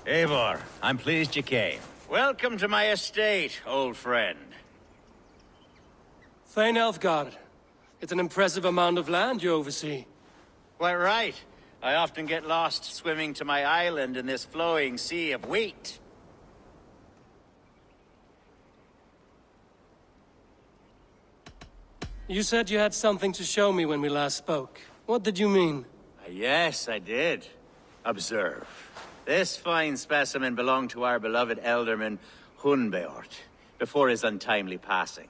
Eivor, I'm pleased you came. Welcome to my estate, old friend. Thane Elfgard. It's an impressive amount of land you oversee. Quite right. I often get lost swimming to my island in this flowing sea of wheat. You said you had something to show me when we last spoke. What did you mean? Yes, I did. Observe. This fine specimen belonged to our beloved elderman, Hunbeort, before his untimely passing.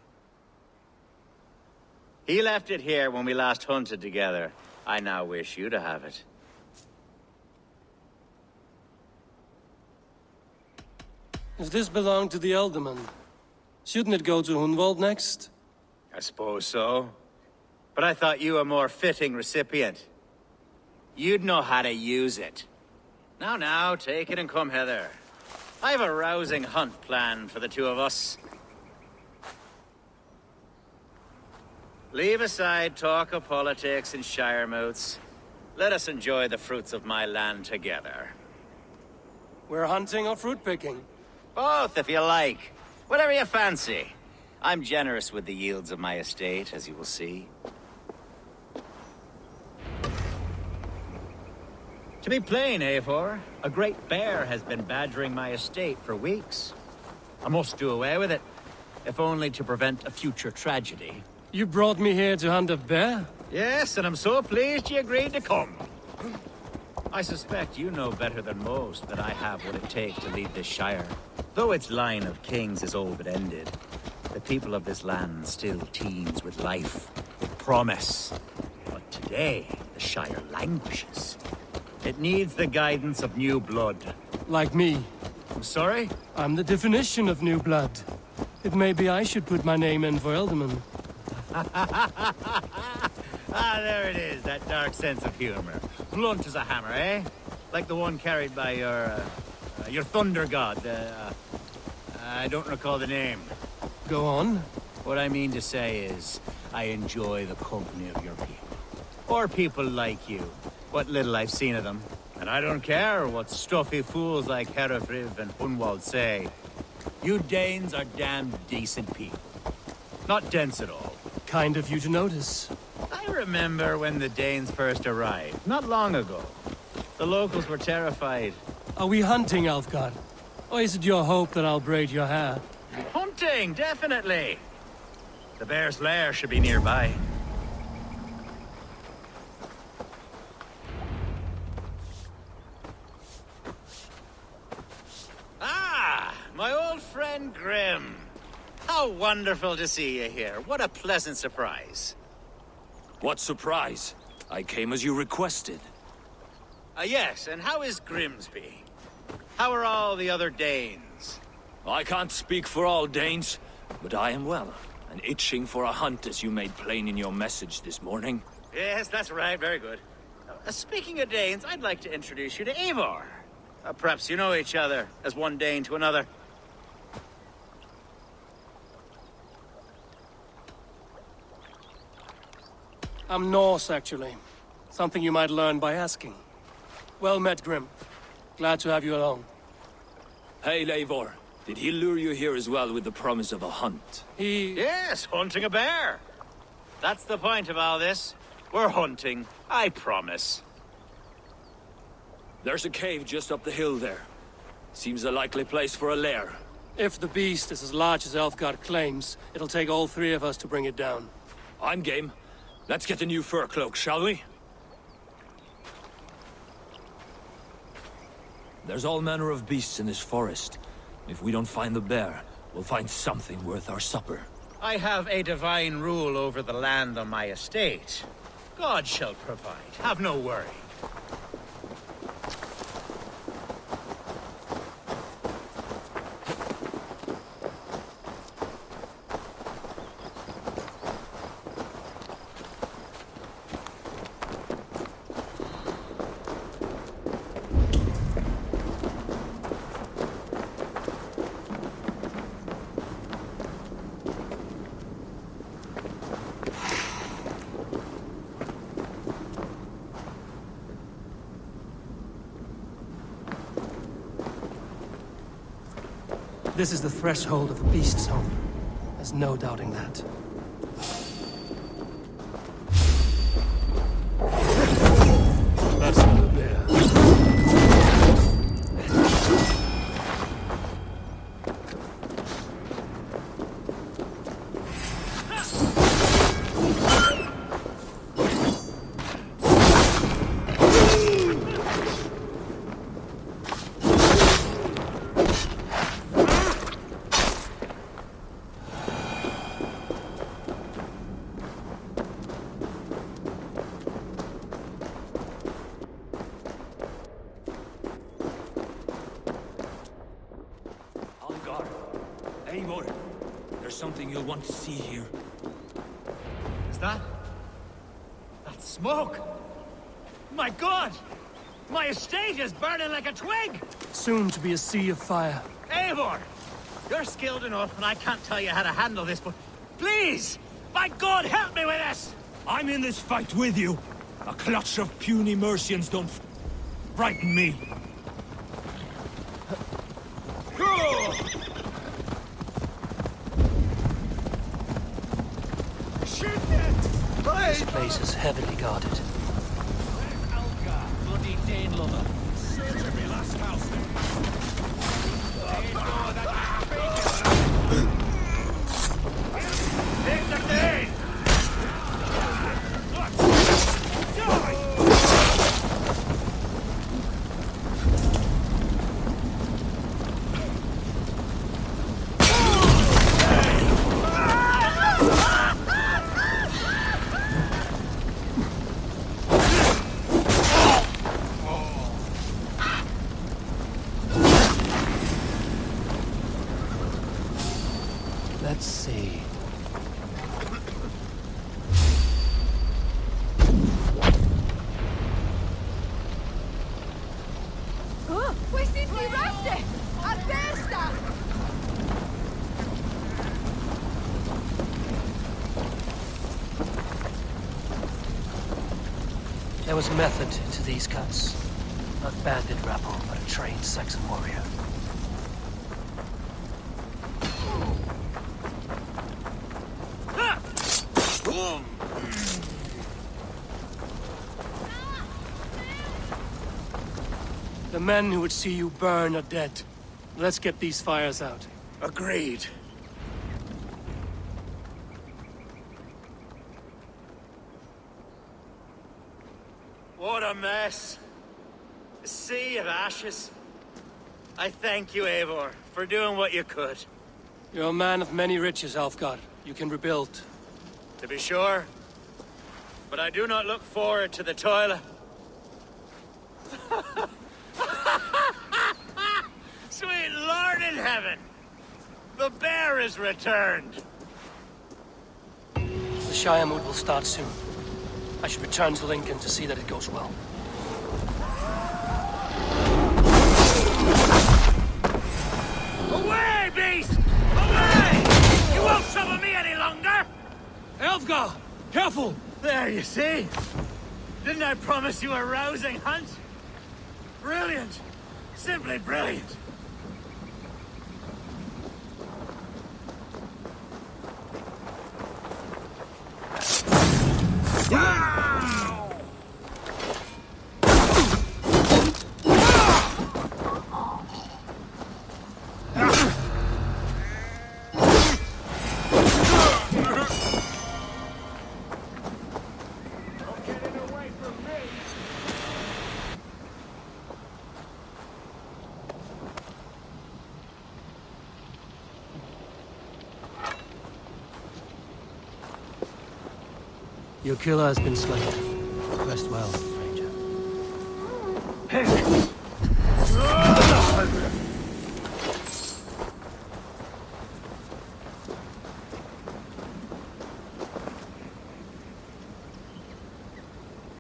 He left it here when we last hunted together. I now wish you to have it. If this belonged to the Elderman, shouldn't it go to Hunwald next? I suppose so. But I thought you a more fitting recipient. You'd know how to use it. Now, take it and come hither. I've a rousing hunt planned for the two of us. Leave aside talk of politics and shire moots. Let us enjoy the fruits of my land together. We're hunting or fruit picking? Both, if you like. Whatever you fancy. I'm generous with the yields of my estate, as you will see. To be plain, Eivor, a great bear has been badgering my estate for weeks. I must do away with it, if only to prevent a future tragedy. You brought me here to hunt a bear? Yes, and I'm so pleased you agreed to come. I suspect you know better than most that I have what it takes to lead this shire. Though its line of kings is old but ended, the people of this land still teems with life, with promise. But today, the shire languishes. It needs the guidance of new blood. Like me. I'm sorry? I'm the definition of new blood. It may be I should put my name in for Elderman. Ah, there it is, that dark sense of humor. Blunt as a hammer, eh? Like the one carried by your thunder god. I don't recall the name. Go on. What I mean to say is, I enjoy the company of your people. Or people like you. What little I've seen of them. And I don't care what stuffy fools like Herefriv and Hunwald say. You Danes are damned decent people. Not dense at all. Kind of you to notice. I remember when the Danes first arrived, not long ago. The locals were terrified. Are we hunting, Elfgard? Or is it your hope that I'll braid your hair? Hunting, definitely! The bear's lair should be nearby. Ah, my old friend Grim. How wonderful to see you here. What a pleasant surprise. What surprise? I came as you requested. Yes, and how is Grimsby? How are all the other Danes? I can't speak for all Danes, but I am well, and itching for a hunt as you made plain in your message this morning. Yes, that's right. Very good. Speaking of Danes, I'd like to introduce you to Eivor. Perhaps you know each other, as one Dane to another. I'm Norse, actually. Something you might learn by asking. Well met, Grim. Glad to have you along. Hey, Eivor. Did he lure you here as well with the promise of a hunt? Yes, hunting a bear. That's the point of all this. We're hunting, I promise. There's a cave just up the hill there. Seems a likely place for a lair. If the beast is as large as Elfgard claims, it'll take all three of us to bring it down. I'm game. Let's get a new fur cloak, shall we? There's all manner of beasts in this forest. If we don't find the bear, we'll find something worth our supper. I have a divine rule over the land on my estate. God shall provide. Have no worry. This is the threshold of the beast's home. There's no doubting that. That's not a bear. Eivor, there's something you'll want to see here. Is that? That's smoke! My God! My estate is burning like a twig! Soon to be a sea of fire. Eivor! You're skilled enough, and I can't tell you how to handle this, but please! By God, help me with this! I'm in this fight with you. A clutch of puny Mercians don't frighten me. This place is heavily guarded. Bloody Dane lover. Search every last house Take the Theng! Let's see. We seem to be rusty! At Besta! There was method to these cuts. Not bandit rabble, but a trained Saxon warrior. The men who would see you burn are dead. Let's get these fires out. Agreed. What a mess. A sea of ashes. I thank you, Eivor, for doing what you could. You're a man of many riches, Alfgar. You can rebuild. To be sure. But I do not look forward to the toil. Sweet Lord in heaven! The bear is returned! The Shire mood will start soon. I should return to Lincoln to see that it goes well. Away, beast! Away! You won't trouble me any longer! Alfgar! Careful! There, you see? Didn't I promise you a rousing hunt? Brilliant! Simply brilliant! Your killer has been slain. Rest well, stranger.